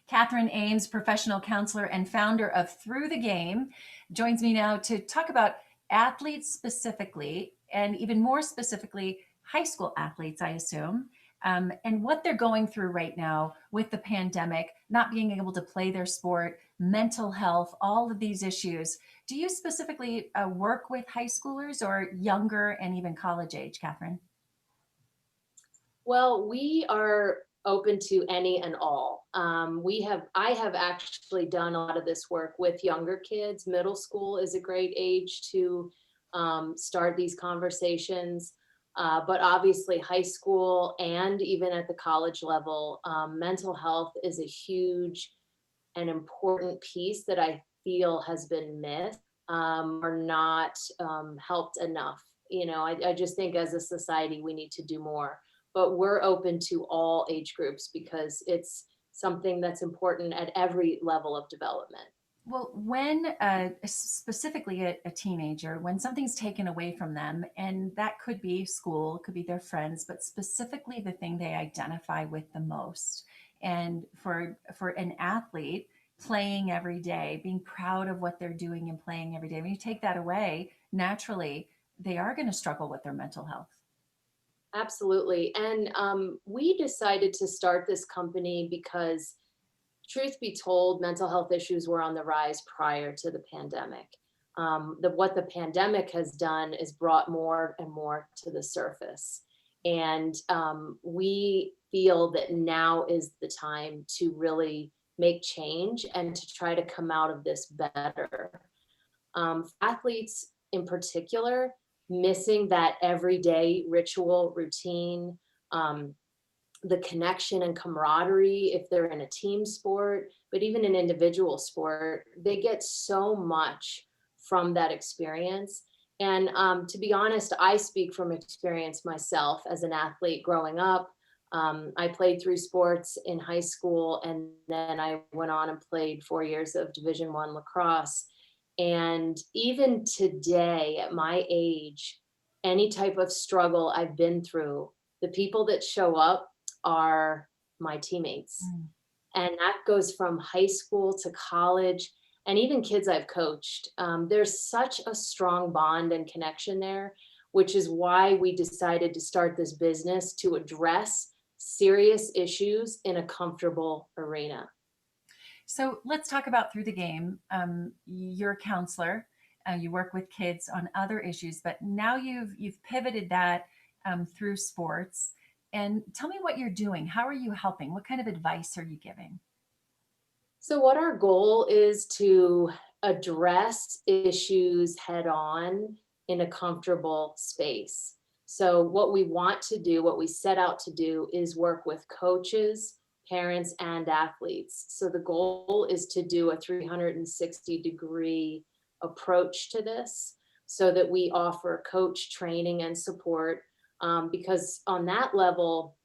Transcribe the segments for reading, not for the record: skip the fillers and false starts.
Katherine Ames, professional counselor and founder of Thru the Game, joins me now to talk about athletes specifically, and even more specifically, high school athletes, I assume, and what they're going through right now with the pandemic, not being able to play their sport, mental health, all of these issues. Do you specifically work with high schoolers or younger and even college age, Katherine? Well, we are open to any and all. I have actually done a lot of this work with younger kids. Middle school is a great age to start these conversations. But obviously, high school and even at the college level, mental health is a huge and important piece that I feel has been missed or not helped enough. I just think as a society, we need to do more, but we're open to all age groups because it's something that's important at every level of development. Well, when specifically a teenager, when something's taken away from them, and that could be school, could be their friends, but specifically the thing they identify with the most. And for an athlete, playing every day, being proud of what they're doing and playing every day, when you take that away, naturally, they are going to struggle with their mental health. Absolutely. And we decided to start this company because, truth be told, mental health issues were on the rise prior to the pandemic. What the pandemic has done is brought more and more to the surface. And we feel that now is the time to really make change and to try to come out of this better. Athletes in particular, missing that everyday ritual routine, um, the connection and camaraderie if they're in a team sport, but even an individual sport, they get so much from that experience. And to be honest, I speak from experience myself as an athlete growing up. I played 3 sports in high school, and then I went on and played 4 years of Division I lacrosse. And even today, at my age, any type of struggle I've been through, the people that show up are my teammates. Mm. And that goes from high school to college and even kids I've coached. There's such a strong bond and connection there, which is why we decided to start this business to address serious issues in a comfortable arena. So let's talk about Thru the Game. You're a counselor. You work with kids on other issues, but now you've pivoted that through sports. And tell me what you're doing. How are you helping? What kind of advice are you giving? So, what our goal is to address issues head on in a comfortable space. So, what we want to do, what we set out to do, is work with coaches, parents, and athletes. So, the goal is to do a 360-degree approach to this so that we offer coach training and support. Because on that level,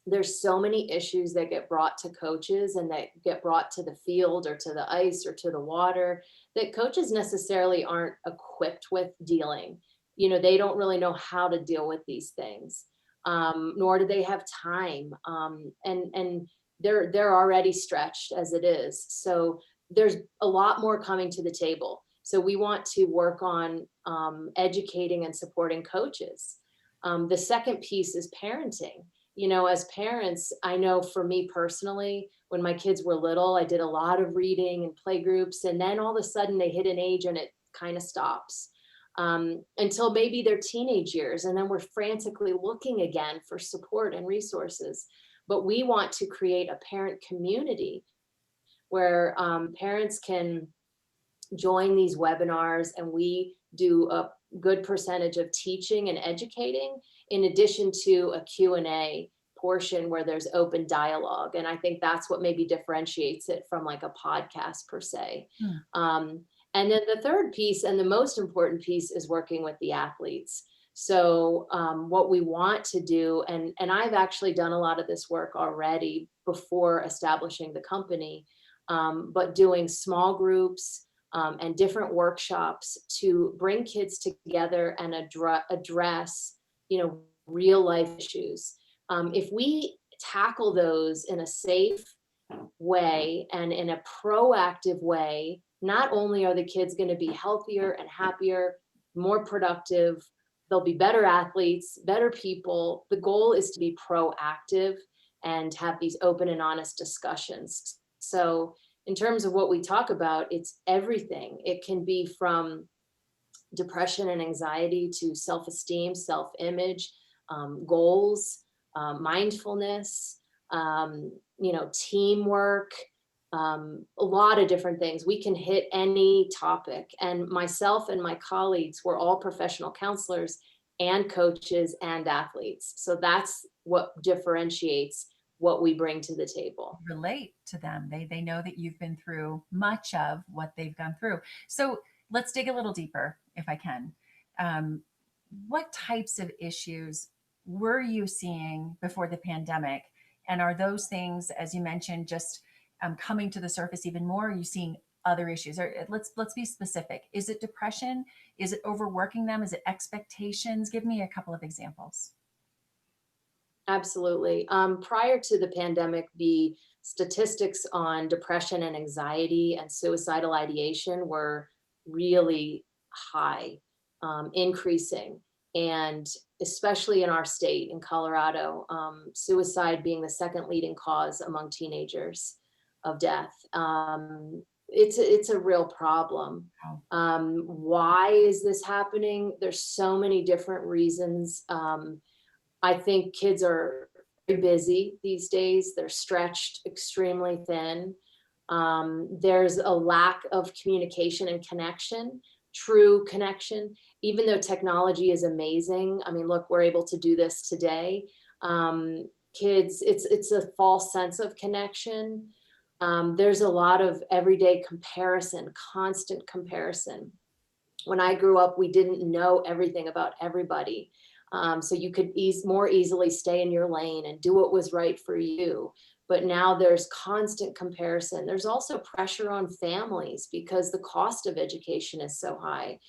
there's so many issues that get brought to coaches and that get brought to the field or to the ice or to the water that coaches necessarily aren't equipped with dealing. They don't really know how to deal with these things, nor do they have time. And they're already stretched as it is. So there's a lot more coming to the table. So we want to work on educating and supporting coaches. The second piece is parenting. As parents, I know for me personally, when my kids were little, I did a lot of reading and play groups, and then all of a sudden they hit an age and it kind of stops until maybe their teenage years. And then we're frantically looking again for support and resources. But we want to create a parent community where parents can join these webinars, and we do a good percentage of teaching and educating in addition to a Q&A portion where there's open dialogue. And I think that's what maybe differentiates it from like a podcast per se. Hmm. And then the third piece and the most important piece is working with the athletes. So what we want to do, and I've actually done a lot of this work already before establishing the company, but doing small groups, and different workshops to bring kids together and address, real life issues. If we tackle those in a safe way and in a proactive way, not only are the kids going to be healthier and happier, more productive, they'll be better athletes, better people. The goal is to be proactive and have these open and honest discussions. So, in terms of what we talk about, it's everything. It can be from depression and anxiety to self-esteem, self-image, goals, mindfulness, teamwork, a lot of different things. We can hit any topic. And myself and my colleagues were all professional counselors and coaches and athletes. So that's what differentiates what we bring to the table. Relate to them. They know that you've been through much of what they've gone through. So let's dig a little deeper, if I can. Um, what types of issues were you seeing before the pandemic? And are those things, as you mentioned, just coming to the surface even more? Are you seeing other issues? Or let's be specific. Is it depression? Is it overworking them? Is it expectations? Give me a couple of examples. Absolutely. Prior to the pandemic, the statistics on depression and anxiety and suicidal ideation were really high, increasing. And especially in our state, in Colorado, suicide being the second leading cause among teenagers of death. It's a real problem. Wow. Why is this happening? There's so many different reasons. I think kids are very busy these days. They're stretched extremely thin. There's a lack of communication and connection, true connection, even though technology is amazing. I mean, look, we're able to do this today. Kids, it's a false sense of connection. There's a lot of everyday comparison, constant comparison. When I grew up, we didn't know everything about everybody. So you could more easily stay in your lane and do what was right for you. But now there's constant comparison. There's also pressure on families because the cost of education is so high.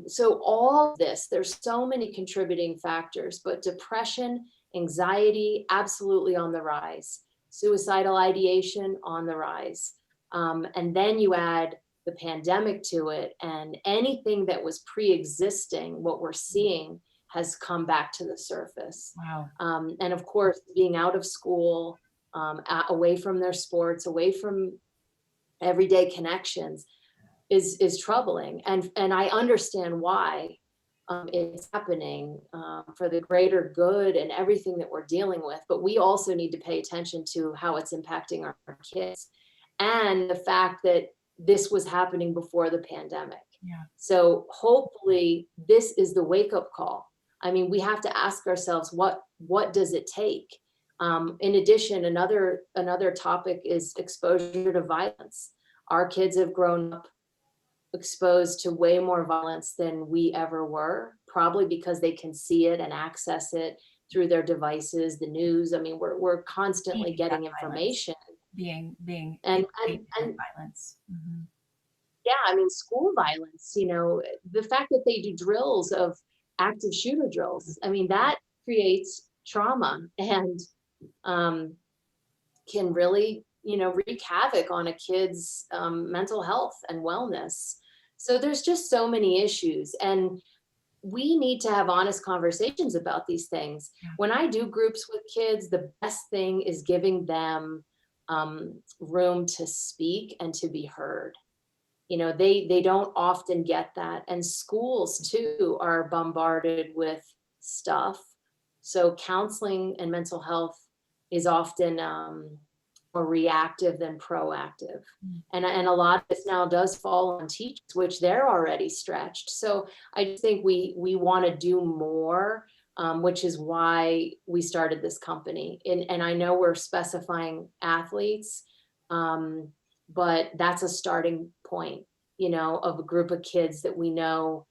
So all of this, there's so many contributing factors, but depression, anxiety, absolutely on the rise. Suicidal ideation on the rise. And then you add the pandemic to it, and anything that was pre-existing, what we're seeing has come back to the surface. Wow. And of course, being out of school, away from their sports, away from everyday connections is troubling. And I understand why it's happening for the greater good and everything that we're dealing with. But we also need to pay attention to how it's impacting our kids and the fact that this was happening before the pandemic. Yeah. So hopefully this is the wake up call. I mean, we have to ask ourselves, what does it take? In addition, another topic is exposure to violence. Our kids have grown up exposed to way more violence than we ever were, probably because they can see it and access it through their devices, the news. I mean, we're constantly Being that getting violence, information. being And incapable of violence. Mhm. yeah, I mean, school violence, the fact that they do drills of active shooter drills, I mean, that creates trauma and um, can really, wreak havoc on a kid's mental health and wellness. So there's just so many issues. And we need to have honest conversations about these things. Yeah. When I do groups with kids, the best thing is giving them room to speak and to be heard. They don't often get that. And schools too are bombarded with stuff. So counseling and mental health is often more reactive than proactive. Mm. And a lot of this now does fall on teachers, which they're already stretched. So I just think we want to do more, which is why we started this company. And I know we're specifying athletes, but that's a starting point, of a group of kids that we know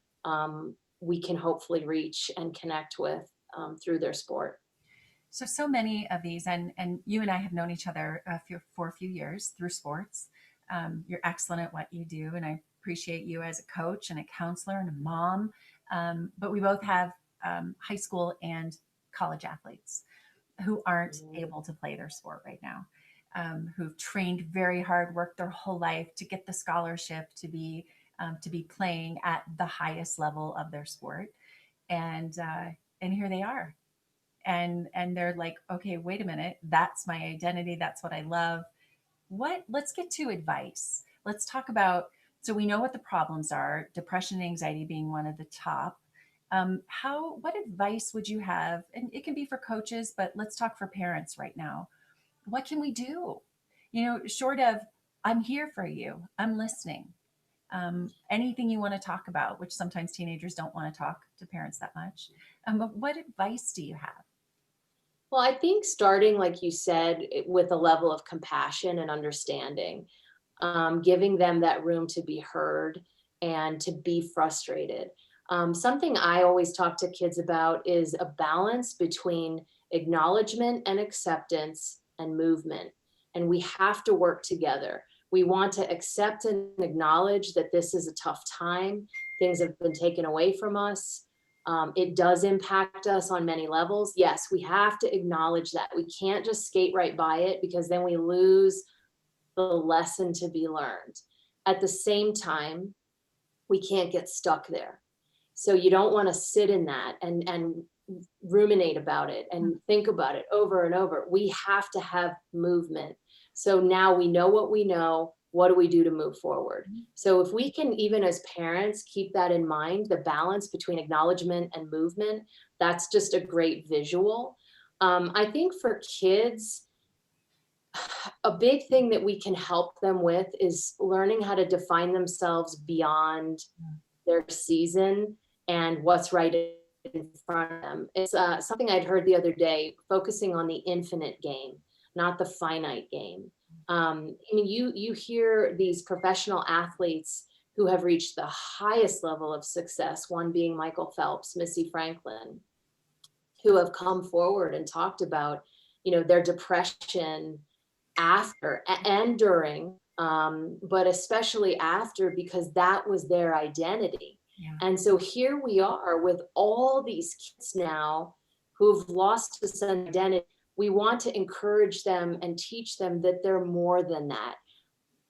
we can hopefully reach and connect with through their sport. So many of these, and you and I have known each other for a few years through sports. You're excellent at what you do, and I appreciate you as a coach and a counselor and a mom. But we both have high school and college athletes who aren't Mhm. able to play their sport right now. who've trained very hard, worked their whole life to get the scholarship to be playing at the highest level of their sport, and here they are, and they're like, okay, wait a minute, that's my identity, that's what I love. Let's get to advice. Let's talk about, so we know what the problems are, depression and anxiety being one of the top. What advice would you have? And it can be for coaches, but let's talk for parents right now. What can we do? Short of, I'm here for you, I'm listening. Anything you want to talk about, which sometimes teenagers don't want to talk to parents that much. But what advice do you have? Well, I think starting, like you said, with a level of compassion and understanding, giving them that room to be heard and to be frustrated. Something I always talk to kids about is a balance between acknowledgement and acceptance and movement. And we have to work together. We want to accept and acknowledge that this is a tough time. Things have been taken away from us. It does impact us on many levels. Yes, we have to acknowledge that. We can't just skate right by it, because then we lose the lesson to be learned. At the same time, we can't get stuck there. So you don't want to sit in that and ruminate about it and think about it over and over. We have to have movement. So now we know what we know. What do we do to move forward? So if we can, even as parents, keep that in mind, the balance between acknowledgement and movement, that's just a great visual. I think for kids, a big thing that we can help them with is learning how to define themselves beyond their season and what's right in front of them. It's something I'd heard the other day, focusing on the infinite game, not the finite game. You hear these professional athletes who have reached the highest level of success, one being Michael Phelps, Missy Franklin, who have come forward and talked about, their depression after and during, but especially after, because that was their identity. Yeah. And so here we are with all these kids now who've lost this identity. We want to encourage them and teach them that they're more than that.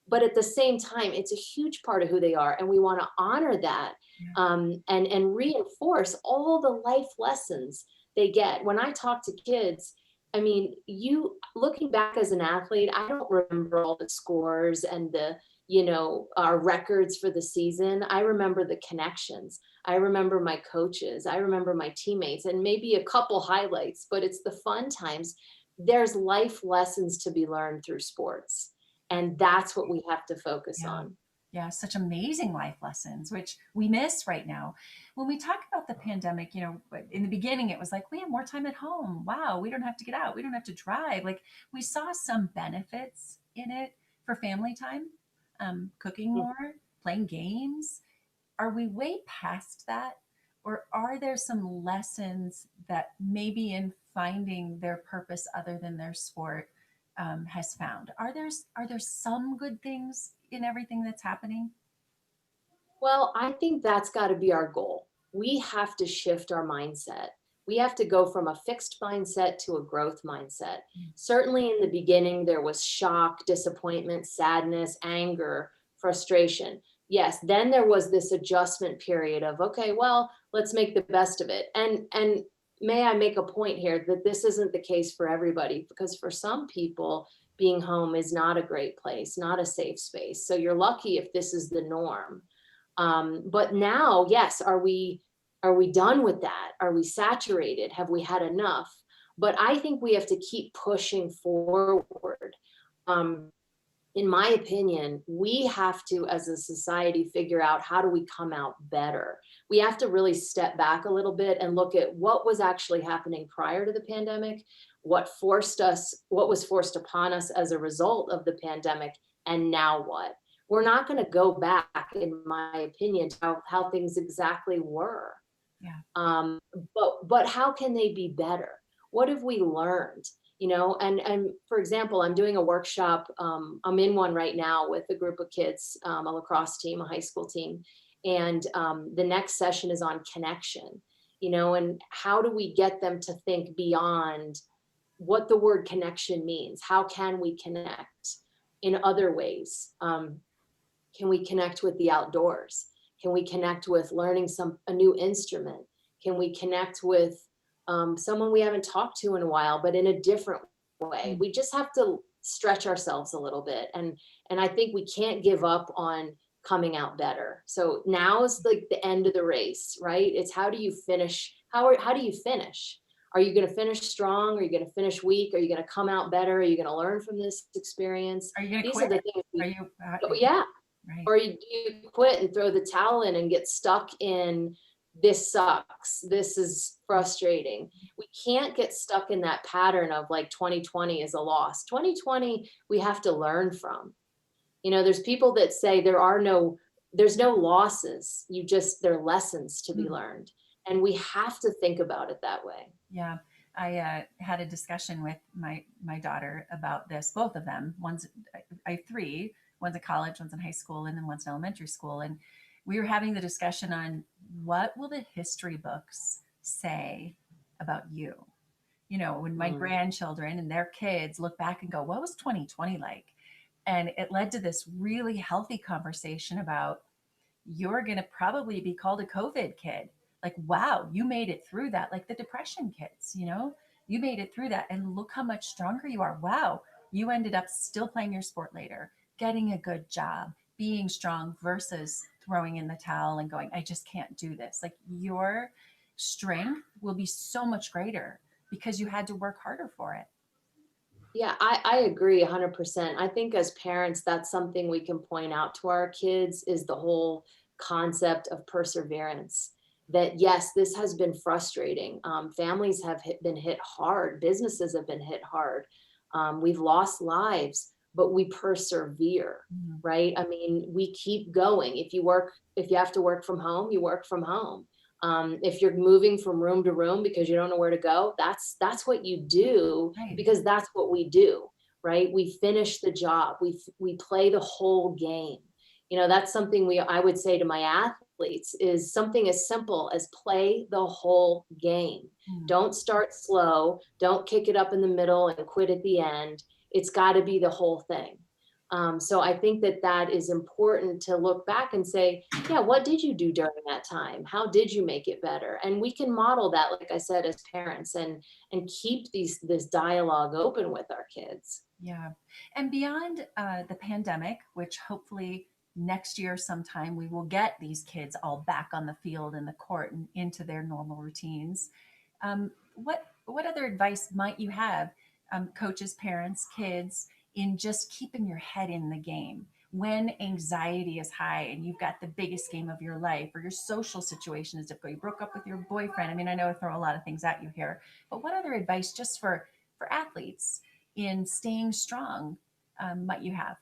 But at the same time, it's a huge part of who they are. And we want to honor that, and reinforce all the life lessons they get. When I talk to kids, I mean, looking back as an athlete, I don't remember all the scores and our records for the season. I remember the connections. I remember my coaches. I remember my teammates, and maybe a couple highlights, but it's the fun times. There's life lessons to be learned through sports. And that's what we have to focus Yeah. on. Yeah, such amazing life lessons, which we miss right now. When we talk about the pandemic, in the beginning, it was like, we have more time at home. Wow, we don't have to get out. We don't have to drive. Like, we saw some benefits in it for family time, cooking more, playing games. Are we way past that? Or are there some lessons that maybe in finding their purpose other than their sport has found? Are there some good things in everything that's happening? Well, I think that's got to be our goal. We have to shift our mindset. We have to go from a fixed mindset to a growth mindset. Certainly in the beginning, there was shock, disappointment, sadness, anger, frustration. Yes, then there was this adjustment period of, okay, well, let's make the best of it. And may I make a point here that this isn't the case for everybody, because for some people, being home is not a great place, not a safe space. So you're lucky if this is the norm. But now, yes, are we done with that? Are we saturated? Have we had enough? But I think we have to keep pushing forward. In my opinion, we have to, as a society, figure out, how do we come out better? We have to really step back a little bit and look at what was actually happening prior to the pandemic, what was forced upon us as a result of the pandemic, and now what? We're not going to go back, in my opinion, to how things exactly were. Yeah. But how can they be better? What have we learned? And for example, I'm doing a workshop. I'm in one right now with a group of kids, a lacrosse team, a high school team. And the next session is on connection, and how do we get them to think beyond what the word connection means. How can we connect in other ways? Can we connect with the outdoors? Can we connect with learning a new instrument? Can we connect with someone we haven't talked to in a while, but in a different way? Mm. We just have to stretch ourselves a little bit, and I think we can't give up on coming out better. So now is like the end of the race, right? It's how do you finish? How do you finish? Are you going to finish strong? Are you going to finish weak? Are you going to come out better? Are you going to learn from this experience? Are you going to These are quit? the things Are we, you, oh, yeah, right? or you quit and throw the towel in and get stuck in, this sucks, this is frustrating. We can't get stuck in that pattern of like 2020 is a loss. 2020 we have to learn from. There's people that say there's no losses. There are lessons to be Mm. learned. And we have to think about it that way. Yeah, I had a discussion with my daughter about this. Both of them. I have three. One's at college, one's in high school, and then one's in elementary school. And we were having the discussion on what will the history books say about you. When my Mm, grandchildren and their kids look back and go, "What was 2020 like?" And it led to this really healthy conversation about you're going to probably be called a COVID kid. Like, wow, you made it through that. Like the depression kids, you made it through that. And look how much stronger you are. Wow, you ended up still playing your sport later, getting a good job, being strong versus throwing in the towel and going, I just can't do this. Like your strength will be so much greater because you had to work harder for it. yeah, I agree 100%. I think as parents, that's something we can point out to our kids is the whole concept of perseverance. That yes, this has been frustrating. Families have been hit hard. Businesses have been hit hard. We've lost lives, but we persevere, Mhm. right? I mean, we keep going. If you have to work from home, you work from home. If you're moving from room to room because you don't know where to go, that's what you do, Right. because that's what we do, right? We finish the job. We play the whole game. That's something I would say to my athletes is something as simple as play the whole game. Mm. Don't start slow. Don't kick it up in the middle and quit at the end. It's got to be the whole thing. So I think that is important to look back and say, yeah, what did you do during that time? How did you make it better? And we can model that, like I said, as parents, and keep this dialogue open with our kids. Yeah. And beyond the pandemic, which hopefully next year sometime we will get these kids all back on the field and the court and into their normal routines. What other advice might you have, coaches, parents, kids, in just keeping your head in the game when anxiety is high and you've got the biggest game of your life or your social situation is difficult? You broke up with your boyfriend. I mean, I know I throw a lot of things at you here, but what other advice just for athletes in staying strong might you have?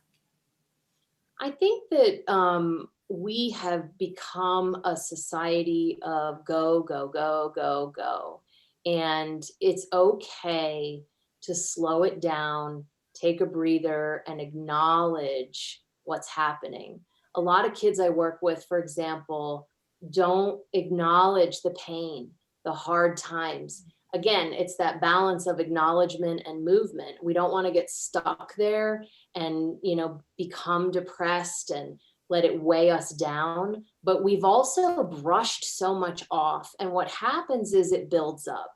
I think that we have become a society of go, go, go, go, go. And it's okay to slow it down, take a breather, and acknowledge what's happening. A lot of kids I work with, for example, don't acknowledge the pain, the hard times. Again, it's that balance of acknowledgement and movement. We don't want to get stuck there and become depressed and let it weigh us down, but we've also brushed so much off, and what happens is it builds up,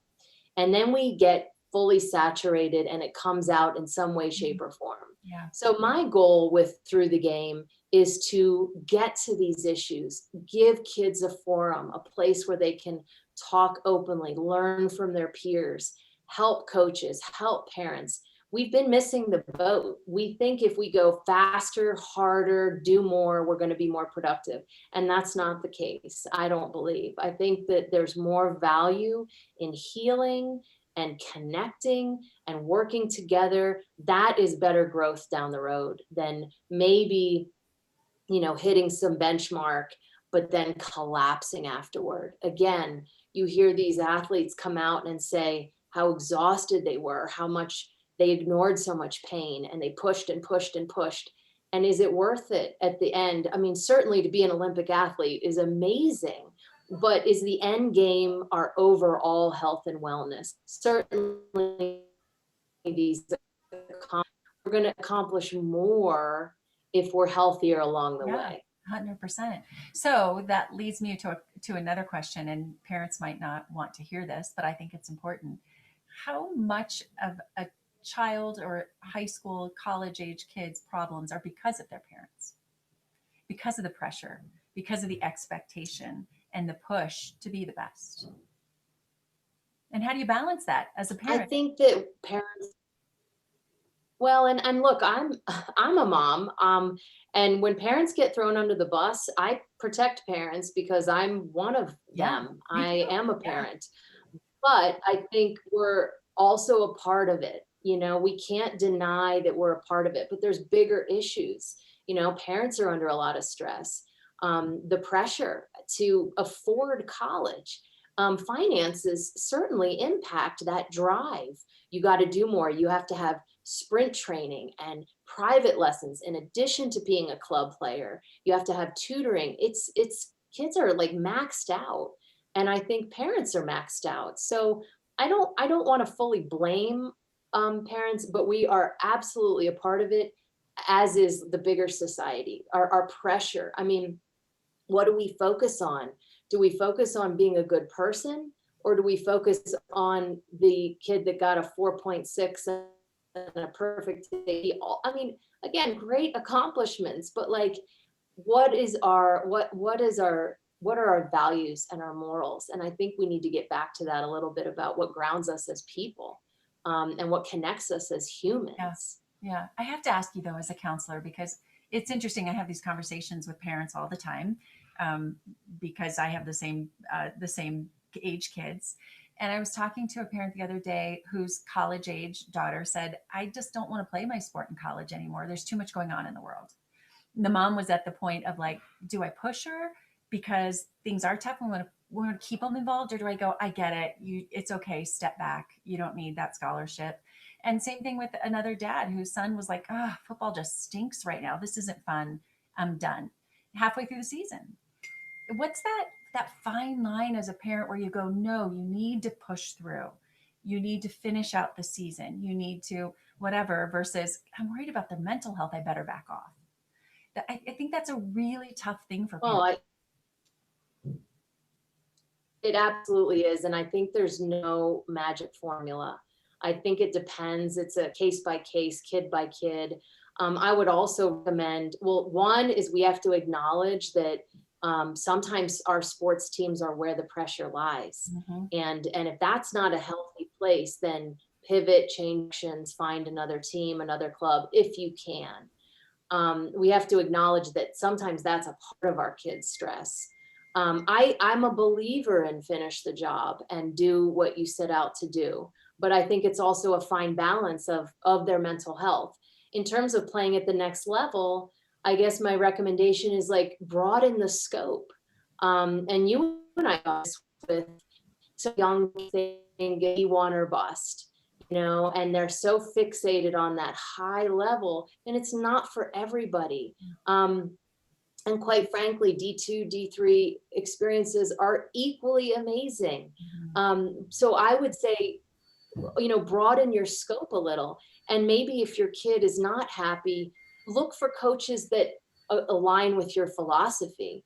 and then we get fully saturated and it comes out in some way, shape, or form. Yeah. So my goal with Through the Game is to get to these issues, give kids a forum, a place where they can talk openly, learn from their peers, help coaches, help parents. We've been missing the boat. We think if we go faster, harder, do more, we're going to be more productive. And that's not the case. I don't believe. I think that there's more value in healing and connecting and working together. That is better growth down the road than maybe, hitting some benchmark, but then collapsing afterward. Again, you hear these athletes come out and say how exhausted they were, how much they ignored so much pain, and they pushed and pushed and pushed. And is it worth it at the end? I mean, certainly to be an Olympic athlete is amazing, but is the end game our overall health and wellness? Certainly these, we're going to accomplish more if we're healthier along the Yeah, way. 100%. So that leads me to another question, and parents might not want to hear this, but I think it's important. How much of a child or high school, college age kids' problems are because of their parents, because of the pressure, because of the expectation and the push to be the best? And how do you balance that as a I parent? think that parents, well, and look, I'm a mom, and when parents get thrown under the bus, I protect parents because I'm one of Yeah, them. me I too. am a Yeah, parent, but I think we're also a part of it. We can't deny that we're a part of it, but there's bigger issues. Parents are under a lot of stress. The pressure to afford college, finances certainly impact that drive. You got to do more. You have to have sprint training and private lessons in addition to being a club player. You have to have tutoring. It's kids are like maxed out, and I think parents are maxed out. So I don't want to fully blame parents, but we are absolutely a part of it, as is the bigger society. Our pressure. I mean, what do we focus on? Do we focus on being a good person, or do we focus on the kid that got a 4.6 and a perfect day? I mean, again, great accomplishments, but like, what are our values and our morals? And I think we need to get back to that a little bit about what grounds us as people, and what connects us as yeah, humans. yeah. I have to ask you though, as a counselor, because it's interesting. I have these conversations with parents all the time, um, because I have the same age kids. And I was talking to a parent the other day whose college age daughter said, "I just don't want to play my sport in college anymore. There's too much going on in the world." The mom was at the point of like, do I push her because things are tough and we want to keep them involved, or do I go, I get it, it's okay, step back, you don't need that scholarship? And same thing with another dad whose son was like, football just stinks right now, this isn't fun, I'm done halfway through the season. What's that fine line as a parent where you go, no, you need to push through, you need to finish out the season, you need to whatever, versus I'm worried about their mental health, I better back off? I think that's a really tough thing for Well, parents. it absolutely is. And I think there's no magic formula. I think it depends. It's a case by case, kid by kid. I would also recommend, well, one is we have to acknowledge that sometimes our sports teams are where the pressure lies. Mhm. And if that's not a healthy place, then pivot, change actions, find another team, another club, if you can. We have to acknowledge that sometimes that's a part of our kids' stress. I'm a believer in finish the job and do what you set out to do, but I think it's also a fine balance of their mental health. In terms of playing at the next level, I guess my recommendation is like broaden the scope. And you and I got this with so young thing, be one or bust, and they're so fixated on that high level, and it's not for everybody. And quite frankly, D2, D3 experiences are equally amazing. Mhm. So I would say, broaden your scope a little. And maybe if your kid is not happy, look for coaches that align with your philosophy,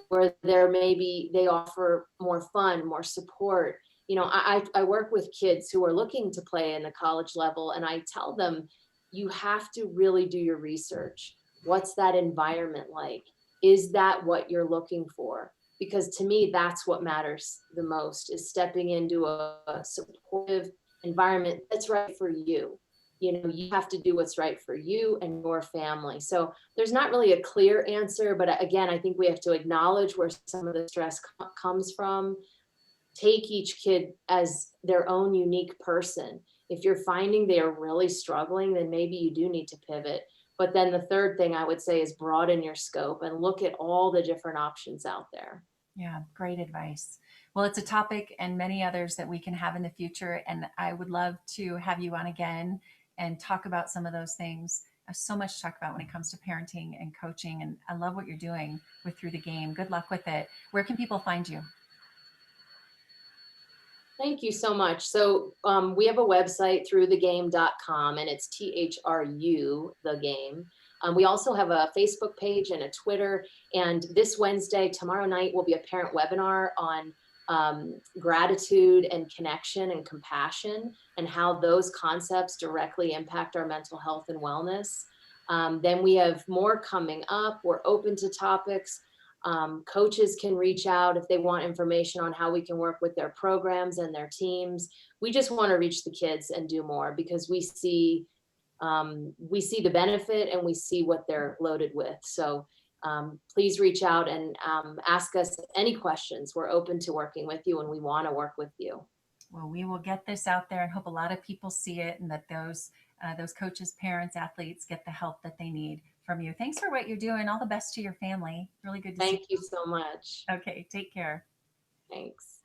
where they offer more fun, more support. I work with kids who are looking to play in the college level, and I tell them, you have to really do your research. What's that environment like? Is that what you're looking for? Because to me, that's what matters the most, is stepping into a supportive environment that's right for you. You have to do what's right for you and your family. So there's not really a clear answer, but again, I think we have to acknowledge where some of the stress comes from. Take each kid as their own unique person. If you're finding they are really struggling, then maybe you do need to pivot. But then the third thing I would say is broaden your scope and look at all the different options out there. Yeah, great advice. Well, it's a topic and many others that we can have in the future. And I would love to have you on again and talk about some of those things. There's so much to talk about when it comes to parenting and coaching. And I love what you're doing with Through the Game. Good luck with it. Where can people find you? Thank you so much. So we have a website, throughthegame.com, and it's THRU, the game. We also have a Facebook page and a Twitter. And this Wednesday, tomorrow night, will be a parent webinar on gratitude and connection and compassion and how those concepts directly impact our mental health and wellness. Then we have more coming up. We're open to topics. Coaches can reach out if they want information on how we can work with their programs and their teams. We just want to reach the kids and do more because we see the benefit and we see what they're loaded with. So please reach out and ask us any questions. We're open to working with you and we want to work with you. Well, we will get this out there and hope a lot of people see it and that those coaches, parents, athletes get the help that they need from you. Thanks for what you're doing. All the best to your family. Really good to see Thank you so much. you. Okay, take care. Thanks.